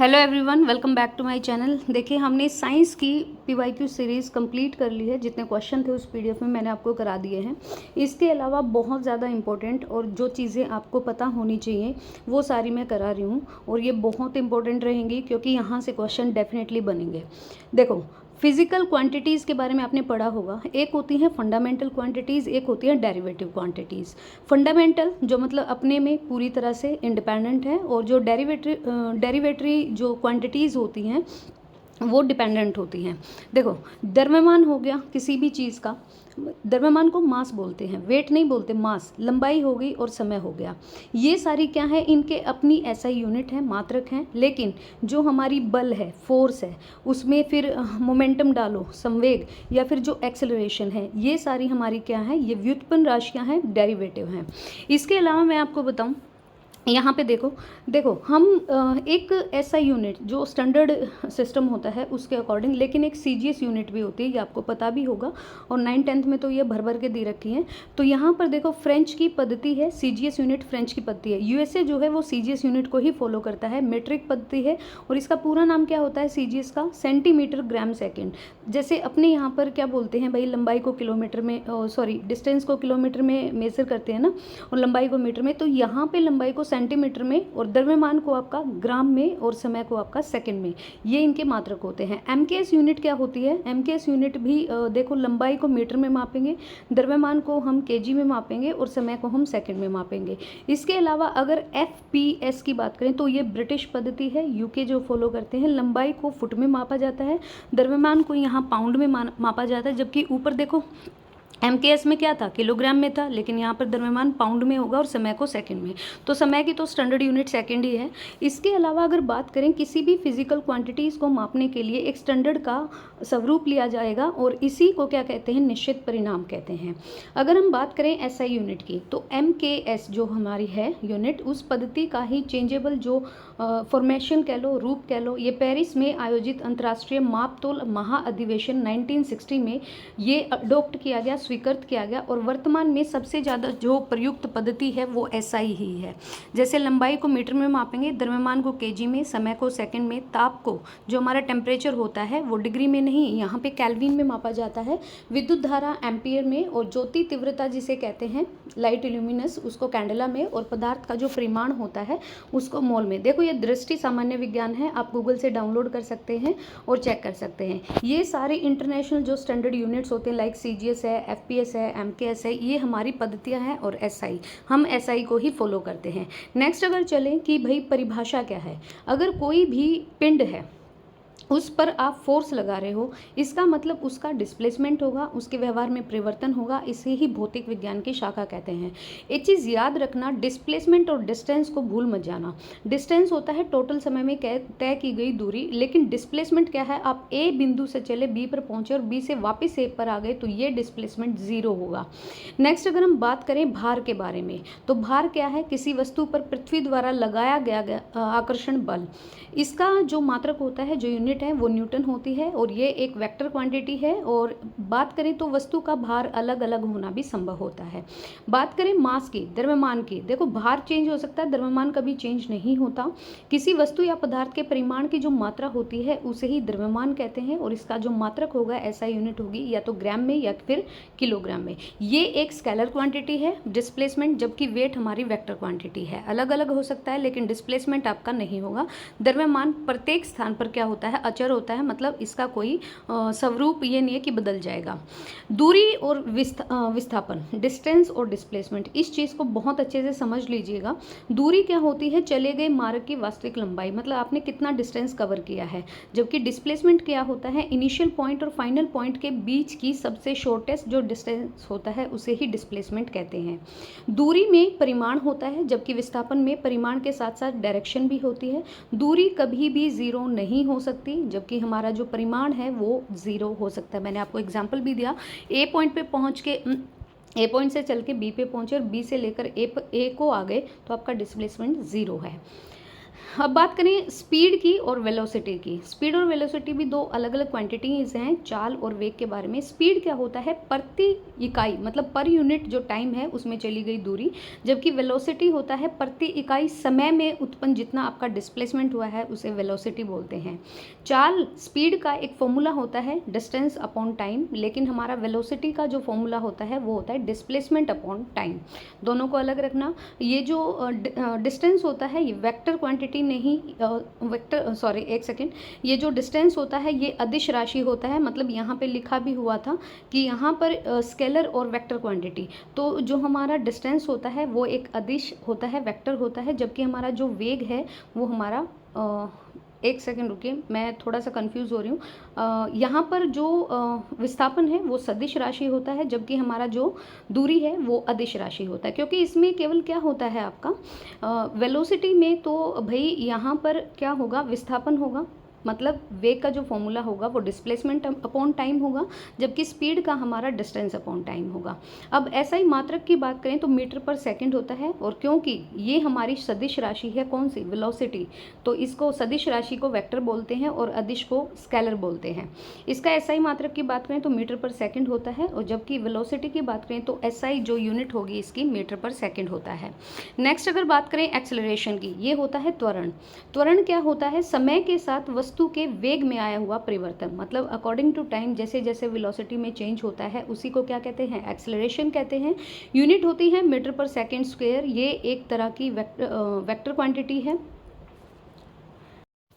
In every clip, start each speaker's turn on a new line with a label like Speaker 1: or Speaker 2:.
Speaker 1: Hello everyone, welcome back to my channel. देखिए, हमने science की पीवाईक्यू सीरीज़ कंप्लीट कर ली है। जितने क्वेश्चन थे उस पीडीएफ में मैंने आपको करा दिए हैं। इसके अलावा बहुत ज़्यादा इंपॉर्टेंट और जो चीज़ें आपको पता होनी चाहिए वो सारी मैं करा रही हूँ, और ये बहुत इंपॉर्टेंट रहेंगी क्योंकि यहाँ से क्वेश्चन डेफिनेटली बनेंगे। देखो, फिजिकल क्वांटिटीज़ के बारे में आपने पढ़ा होगा। एक होती हैं फंडामेंटल क्वांटिटीज़, एक होती हैं डेरिवेटिव क्वांटिटीज़। फंडामेंटल जो मतलब अपने में पूरी तरह से इंडिपेंडेंट है, और जो डेरिवेटरी जो क्वांटिटीज़ होती हैं वो डिपेंडेंट होती हैं। देखो, द्रव्यमान हो गया किसी भी चीज़ का, द्रव्यमान को मास बोलते हैं, वेट नहीं बोलते, मास। लंबाई हो गई और समय हो गया, ये सारी क्या है, इनके अपनी एसआई यूनिट है, मात्रक हैं। लेकिन जो हमारी बल है, फोर्स है, उसमें फिर मोमेंटम डालो, संवेग, या फिर जो एक्सेलरेशन है, ये सारी हमारी क्या है, ये व्युत्पन्न राशियाँ हैं, डेरिवेटिव हैं। इसके अलावा मैं आपको बताऊँ, यहाँ पे देखो देखो हम एक ऐसा यूनिट जो स्टैंडर्ड सिस्टम होता है उसके अकॉर्डिंग, लेकिन एक सीजीएस यूनिट भी होती है, ये आपको पता भी होगा, और 9th-10th में तो ये भर भर के दे रखी है। तो यहाँ पर देखो, फ्रेंच की पद्धति है, सीजीएस यूनिट फ्रेंच की पद्धति है। यूएसए जो है वो सीजीएस यूनिट को ही फॉलो करता है, मीट्रिक पद्धति है, और इसका पूरा नाम क्या होता है सीजीएस का, सेंटीमीटर ग्राम सेकेंड। जैसे अपने यहाँ पर क्या बोलते हैं भाई, लंबाई को किलोमीटर में, डिस्टेंस को किलोमीटर में मेजर करते हैं ना, और लंबाई को मीटर में, तो यहाँ पे लंबाई को सेंटीमीटर में, और द्रव्यमान को आपका ग्राम में, और समय को आपका सेकंड में। ये इनके मात्रक होते हैं। एमकेएस यूनिट क्या होती है, एमकेएस यूनिट भी देखो, लंबाई को मीटर में मापेंगे, द्रव्यमान को हम केजी में मापेंगे, और समय को हम सेकंड में मापेंगे। इसके अलावा अगर एफपीएस की बात करें तो ये ब्रिटिश पद्धति है, यूके जो फॉलो करते हैं। लंबाई को फुट में मापा जाता है, द्रव्यमान को यहाँ पाउंड में मापा जाता है, जबकि ऊपर देखो एमकेएस में क्या था, किलोग्राम में था, लेकिन यहाँ पर द्रव्यमान पाउंड में होगा और समय को सेकंड में। तो समय की तो स्टैंडर्ड यूनिट सेकंड ही है। इसके अलावा अगर बात करें, किसी भी फिजिकल क्वांटिटीज़ को मापने के लिए एक स्टैंडर्ड का स्वरूप लिया जाएगा, और इसी को क्या कहते हैं, निश्चित परिणाम कहते हैं। अगर हम बात करें एसआई यूनिट की, तो एमकेएस जो हमारी है यूनिट, उस पद्धति का ही चेंजेबल जो फॉर्मेशन कह लो, रूप कह लो, ये पेरिस में आयोजित अंतर्राष्ट्रीय मापतोल महाअधिवेशन 1960 में ये अडॉप्ट किया गया, स्वीकृत किया गया, और वर्तमान में सबसे ज़्यादा जो प्रयुक्त पद्धति है वो एसआई ही है। जैसे लंबाई को मीटर में मापेंगे, द्रव्यमान को केजी में, समय को सेकंड में, ताप को, जो हमारा टेम्परेचर होता है वो डिग्री में नहीं, यहाँ पे केल्विन में मापा जाता है, विद्युत धारा एम्पियर में, और ज्योति तीव्रता जिसे कहते हैं लाइट इल्यूमिनस, उसको कैंडेला में, और पदार्थ का जो परिमाण होता है उसको मोल में। देखो, ये दृष्टि सामान्य विज्ञान है, आप गूगल से डाउनलोड कर सकते हैं और चेक कर सकते हैं। ये सारे इंटरनेशनल जो स्टैंडर्ड यूनिट्स होते हैं, लाइक सीजीएस है, एफपीएस है, एमकेएस है, ये हमारी पद्धतियां हैं, और एसआई, हम एसआई को ही फॉलो करते हैं। नेक्स्ट अगर चलें कि भाई परिभाषा क्या है, अगर कोई भी पिंड है उस पर आप फोर्स लगा रहे हो, इसका मतलब उसका डिस्प्लेसमेंट होगा, उसके व्यवहार में परिवर्तन होगा, इसे ही भौतिक विज्ञान की शाखा कहते हैं। एक चीज़ याद रखना, डिस्प्लेसमेंट और डिस्टेंस को भूल मत जाना। डिस्टेंस होता है टोटल समय में तय की गई दूरी, लेकिन डिस्प्लेसमेंट क्या है, आप ए बिंदु से चले बी पर पहुंचे और बी से वापस ए पर आ गए, तो ये डिस्प्लेसमेंट जीरो होगा। नेक्स्ट अगर हम बात करें भार के बारे में, तो भार क्या है, किसी वस्तु पर पृथ्वी द्वारा लगाया गया आकर्षण बल। इसका जो मात्रक होता है, जो यूनिट है, वो न्यूटन होती है, और ये एक वेक्टर क्वांटिटी है। और बात करें तो वस्तु का भार अलग अलग होना भी संभव होता है। बात करें मास की, द्रव्यमान की, देखो भार चेंज हो सकता है, द्रव्यमान कभी चेंज नहीं होता। किसी वस्तु या पदार्थ के परिमाण की जो मात्रा होती है उसे ही द्रव्यमान कहते हैं, और इसका जो मात्रक होगा एसआई यूनिट होगी, या तो ग्राम में या फिर किलोग्राम में। ये एक स्केलर क्वांटिटी है डिस्प्लेसमेंट, जबकि वेट हमारी वेक्टर क्वांटिटी है। अलग अलग हो सकता है, लेकिन डिस्प्लेसमेंट आपका नहीं होगा। द्रव्यमान प्रत्येक स्थान पर क्या होता है, अचर होता है, मतलब इसका कोई स्वरूप ये नहीं है कि बदल जाएगा। दूरी और विस्थापन, डिस्टेंस और डिस्प्लेसमेंट, इस चीज़ को बहुत अच्छे से समझ लीजिएगा। दूरी क्या होती है, चले गए मार्ग की वास्तविक लंबाई, मतलब आपने कितना डिस्टेंस कवर किया है। जबकि डिस्प्लेसमेंट क्या होता है, इनिशियल पॉइंट और फाइनल पॉइंट के बीच की सबसे शॉर्टेस्ट जो डिस्टेंस होता है उसे ही डिस्प्लेसमेंट कहते हैं। दूरी में परिमाण होता है, जबकि विस्थापन में परिमाण के साथ साथ डायरेक्शन भी होती है। दूरी कभी भी जीरो नहीं हो सकती, जबकि हमारा जो परिमाण है वो ज़ीरो हो सकता है। मैंने आपको एग्जांपल भी दिया, ए पॉइंट पे पहुंच के ए पॉइंट से चल के बी पे पहुंचे और बी से लेकर ए को आ गए, तो आपका डिस्प्लेसमेंट ज़ीरो है। अब बात करें स्पीड की और वेलोसिटी की। स्पीड और वेलोसिटी भी दो अलग अलग क्वांटिटीज हैं चाल और वेग के बारे में। स्पीड क्या होता है, प्रति इकाई मतलब पर यूनिट जो टाइम है उसमें चली गई दूरी, जबकि वेलोसिटी होता है प्रति इकाई समय में उत्पन्न जितना आपका डिस्प्लेसमेंट हुआ है उसे वेलोसिटी बोलते हैं। चाल स्पीड का एक फॉर्मूला होता है डिस्टेंस अपॉन टाइम, लेकिन हमारा वेलोसिटी का जो फॉर्मूला होता है वो होता है डिस्प्लेसमेंट अपॉन टाइम। दोनों को अलग रखना। ये जो डिस्टेंस होता है ये वेक्टर क्वांटिटी नहीं, वेक्टर सॉरी एक सेकेंड, ये जो डिस्टेंस होता है ये अदिश राशि होता है। मतलब यहाँ पे लिखा भी हुआ था कि यहाँ पर स्केलर और वेक्टर क्वांटिटी, तो जो हमारा डिस्टेंस होता है वो एक अदिश होता है, वेक्टर होता है, जबकि हमारा जो वेग है वो हमारा एक सेकेंड रुकिए, मैं थोड़ा सा कंफ्यूज हो रही हूँ। यहाँ पर जो विस्थापन है वो सदिश राशि होता है, जबकि हमारा जो दूरी है वो अदिश राशि होता है, क्योंकि इसमें केवल क्या होता है आपका वेलोसिटी में तो भाई यहाँ पर क्या होगा, विस्थापन होगा, मतलब वेग का जो फॉर्मूला होगा वो डिस्प्लेसमेंट अपॉन टाइम होगा, जबकि स्पीड का हमारा डिस्टेंस अपॉन टाइम होगा। अब ऐसा ही मात्रक की बात करें तो मीटर पर सेकंड होता है, और क्योंकि ये हमारी सदिश राशि है कौन सी, वेलोसिटी, तो इसको सदिश राशि को वेक्टर बोलते हैं और अदिश को स्केलर बोलते हैं। इसका एसआई मात्रक की बात करें तो मीटर पर सेकंड होता है, और जबकि वेलोसिटी की बात करें तो एसआई जो यूनिट होगी इसकी मीटर पर सेकंड होता है। नेक्स्ट अगर बात करें एक्सेलरेशन की, ये होता है त्वरण। त्वरण क्या होता है, समय के साथ वस्तु के वेग में आया हुआ परिवर्तन, मतलब अकॉर्डिंग टू टाइम जैसे जैसे वेलोसिटी में चेंज होता है उसी को क्या कहते हैं, एक्सेलरेशन कहते हैं। यूनिट होती है मीटर पर सेकंड स्क्वायर, ये एक तरह की वेक्टर क्वांटिटी है।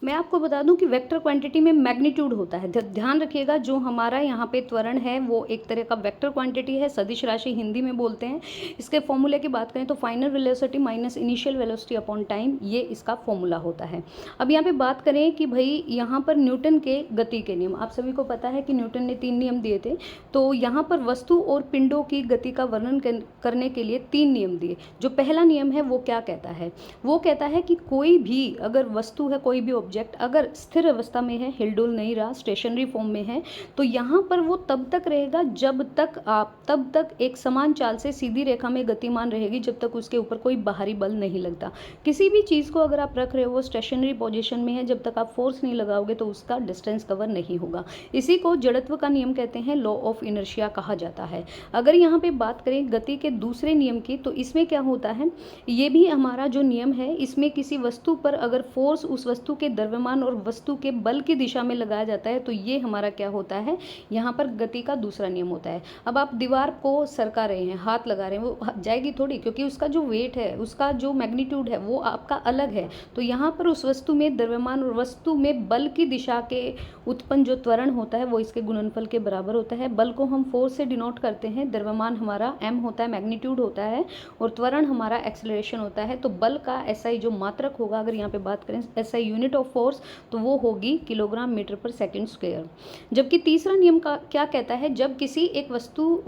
Speaker 1: मैं आपको बता दूं कि वेक्टर क्वांटिटी में मैग्नीट्यूड होता है, ध्यान रखिएगा। जो हमारा यहाँ पे त्वरण है वो एक तरह का वेक्टर क्वांटिटी है, सदिश राशि हिंदी में बोलते हैं। इसके फॉर्मूले की बात करें तो final velocity minus initial velocity upon time, ये इसका फॉर्मूला होता है। अब यहाँ पे बात करें कि भाई यहाँ पर न्यूटन के गति के नियम, आप सभी को पता है कि न्यूटन ने 3 नियम दिए थे, तो यहाँ पर वस्तु और पिंडों की गति का वर्णन करने के लिए 3 नियम दिए। जो पहला नियम है वो क्या कहता है, वो कहता है कि कोई भी अगर वस्तु है, कोई भी ऑब्जेक्ट अगर स्थिर अवस्था में है, हिलडुल नहीं रहा, स्टेशनरी फॉर्म में है, तो यहाँ पर वो तब तक रहेगा जब तक एक समान चाल से सीधी रेखा में गतिमान रहेगी, जब तक उसके ऊपर कोई बाहरी बल नहीं लगता। किसी भी चीज़ को अगर आप रख रहे हो वो स्टेशनरी पोजीशन में है, जब तक आप फोर्स नहीं लगाओगे तो उसका डिस्टेंस कवर नहीं होगा। इसी को जड़त्व का नियम कहते हैं, लॉ ऑफ इनर्शिया कहा जाता है। अगर यहाँ पे बात करें गति के दूसरे नियम की, तो इसमें क्या होता है, ये भी हमारा जो नियम है इसमें किसी वस्तु पर अगर फोर्स उस वस्तु के द्रव्यमान और वस्तु के बल की दिशा में लगाया जाता है तो ये हमारा क्या होता है, यहाँ पर गति का दूसरा नियम होता है। अब आप दीवार को सरका रहे हैं, हाथ लगा रहे हैं, वो जाएगी थोड़ी, क्योंकि उसका जो वेट है, उसका जो मैग्नीट्यूड है वो आपका अलग है। तो यहाँ पर उस वस्तु में द्रव्यमान और वस्तु में बल की दिशा के उत्पन्न जो त्वरण होता है वो इसके गुणनफल के बराबर होता है। बल को हम फोर्स से डिनोट करते हैं, द्रव्यमान हमारा m होता है, मैग्नीट्यूड होता है, और त्वरण हमारा एक्सेलरेशन होता है। तो बल का एसआई जो मात्रक होगा, अगर यहाँ पे बात करें एसआई यूनिट ऑफ फोर्स, तो वो होगी किलोग्राम मीटर पर सेकंड स्क्वायर। जबकि तीसरा नियम का क्या कहता है, जब किसी एक वस्तु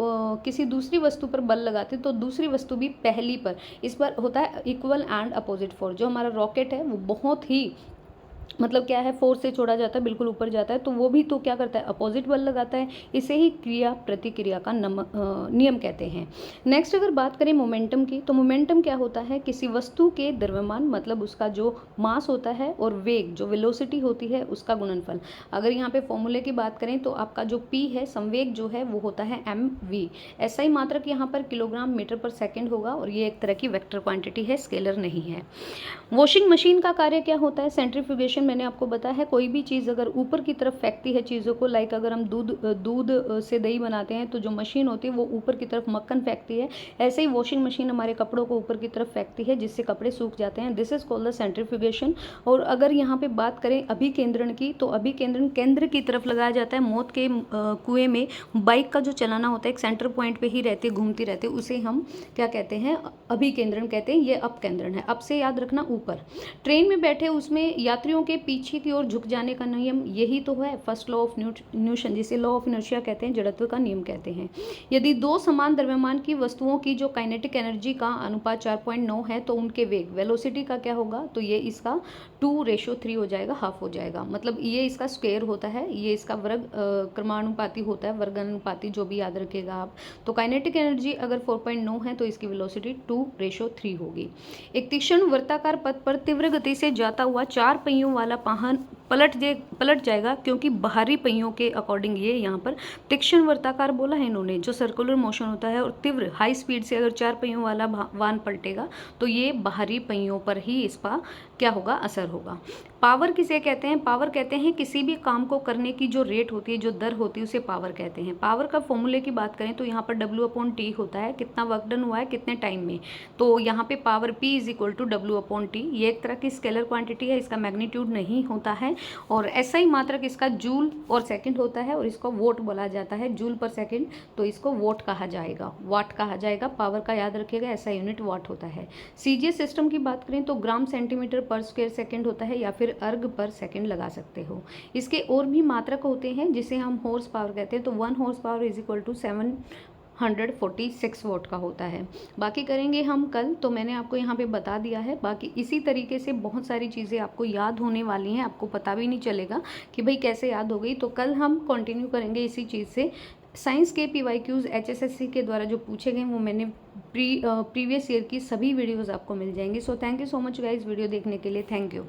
Speaker 1: किसी दूसरी वस्तु पर बल लगाते तो दूसरी वस्तु भी पहली पर, इस पर होता है इक्वल एंड अपोजिट फोर्स। जो हमारा रॉकेट है वो बहुत ही मतलब क्या है, फोर्स से छोड़ा जाता है, बिल्कुल ऊपर जाता है, तो वो भी तो क्या करता है, अपोजिट बल लगाता है। इसे ही क्रिया प्रतिक्रिया का नियम कहते हैं। नेक्स्ट अगर बात करें मोमेंटम की, तो मोमेंटम क्या होता है, किसी वस्तु के द्रव्यमान मतलब उसका जो मास होता है और वेग जो वेलोसिटी होती है उसका गुणनफल। अगर यहाँ पे फॉर्मूले की बात करें तो आपका जो p है, संवेग जो है वो होता है mv। ऐसा ही मात्रक यहाँ पर किलोग्राम मीटर पर सेकेंड होगा, और ये एक तरह की वेक्टर क्वांटिटी है, स्केलर नहीं है। वॉशिंग मशीन का कार्य क्या होता है, सेंट्रीफ्यूगेशन मैंने आपको बताया है। कोई भी चीज़ अगर ऊपर की तरफ फेंकती है चीज़ों को, लाइक अगर हम दूध से दही बनाते हैं तो जो मशीन होती है वो ऊपर की तरफ मक्खन फेंकती है, ऐसे ही वॉशिंग मशीन हमारे कपड़ों को ऊपर की तरफ फेंकती है जिससे कपड़े सूख जाते हैं। This is called the centrifugation. और अगर यहाँ पे बात करें अभिकेंद्रण की, तो अभिकेंद्रण केंद्र की तरफ लगाया जाता है। मौत के कुएं में बाइक का जो चलाना होता है एक सेंटर पॉइंट पे ही रहती है, घूमती रहती है, उसे हम क्या कहते हैं, अभिकेंद्रण कहते हैं। ये अपकेंद्रण है, अब से याद रखना ऊपर। ट्रेन में बैठे उसमें यात्रियों के पीछे की ओर झुक जाने का नियम यही तो है फर्स्ट लॉ ऑफ न्यूटन, जिसे लॉ ऑफ इनर्शिया कहते हैं, जड़त्व का नियम कहते हैं। यदि दो समान द्रव्यमान की वस्तुओं की जो काइनेटिक एनर्जी का अनुपात 4.9 है तो उनके वेग वेलोसिटी का क्या होगा, तो ये इसका 2:3 हो जाएगा, हाफ हो जाएगा। मतलब ये इसका स्क्वायर होता है, ये इसका वर्ग क्रमानुपाती होता है, वर्गानुपाती, जो भी याद रखिएगा आप। तो काइनेटिक एनर्जी अगर 4.9 है तो इसकी वेलोसिटी 2:3 होगी। एक तीक्ष्ण वृत्ताकार पथ पर तीव्र गति से जाता हुआ 4 पहियों वाला वाहन पलट जाएगा, क्योंकि बाहरी पहियों के अकॉर्डिंग ये यहाँ पर तीक्ष्ण वृत्ताकार बोला है इन्होंने, जो सर्कुलर मोशन होता है, और तीव्र हाई स्पीड से अगर 4 पहियों वाला वाहन पलटेगा तो ये बाहरी पहियों पर ही इसका क्या होगा, असर होगा। पावर किसे कहते हैं, पावर कहते हैं किसी भी काम को करने की जो रेट होती है, जो दर होती है, उसे पावर कहते हैं। पावर का फॉर्मूले की बात करें तो यहाँ पर W/T होता है, कितना वर्क डन हुआ है कितने टाइम में। तो यहाँ पे पावर P = W/T, ये एक तरह की स्केलर क्वांटिटी है, इसका मैग्नीट्यूड नहीं होता है। और SI मात्रक इसका जूल और सेकंड होता है, और इसको वोट बोला जाता है, जूल पर सेकंड, तो इसको वोट कहा जाएगा, वाट कहा जाएगा। पावर का याद रखिएगा, SI यूनिट वाट होता है। CGS सिस्टम की बात करें तो ग्राम सेंटीमीटर पर स्क्वायर सेकंड होता है, या फिर अर्ग पर सेकंड लगा सकते हो। इसके और भी मात्रक होते हैं जिसे हम हॉर्स पावर कहते हैं, तो 1 हॉर्स पावर = 746 वोट का होता है। बाकी करेंगे हम कल, तो मैंने आपको यहाँ पे बता दिया है। बाकी इसी तरीके से बहुत सारी चीज़ें आपको याद होने वाली हैं, आपको पता भी नहीं चलेगा कि भाई कैसे याद हो गई। तो कल हम कंटिन्यू करेंगे इसी चीज़ से। साइंस के PYQs HSSC के द्वारा जो पूछे गए वो मैंने प्रीवियस ईयर की सभी वीडियोज़ आपको मिल जाएंगी। So thank you so much guys video देखने के लिए, थैंक यू।